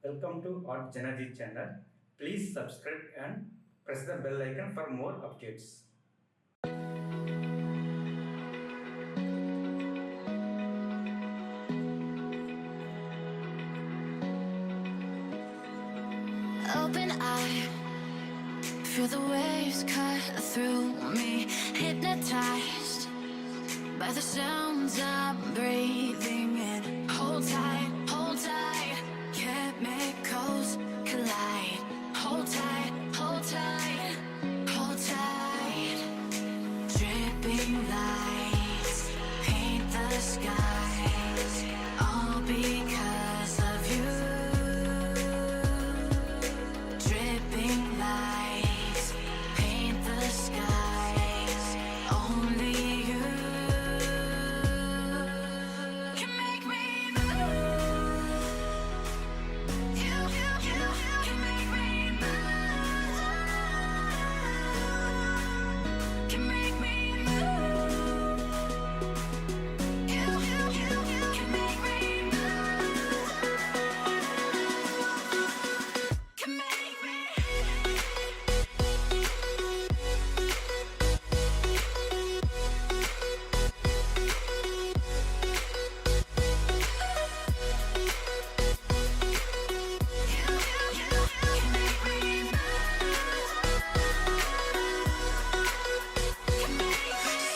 Welcome to artjanag channel. Please subscribe and press the bell icon for more updates. Open eye, feel the waves cut through me, hypnotized by the sounds I'm breathing in. Hold tight, chemicals collide. Hold tight, hold tight, hold tight. Dripping lights paint the skies, all because of you. Dripping lights paint the skies, only you can make me move. You can make me move. Can make me move. You can make me move. Can make me.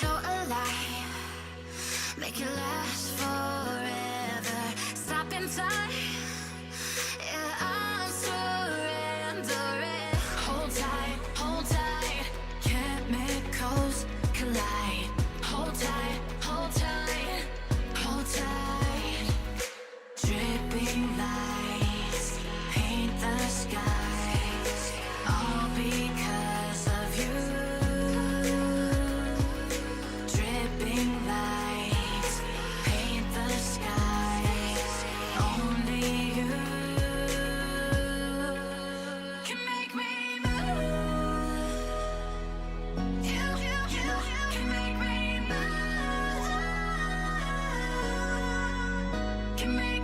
So alive, make it last forever. Stop in time, yeah, I'm surrendering. Hold tight, chemicals collide. Hold tight, hold tight, hold tight. Dripping lights paint the skies, all because of you. Dripping lights paint the skies, only you can make me move. You can make me move. Can make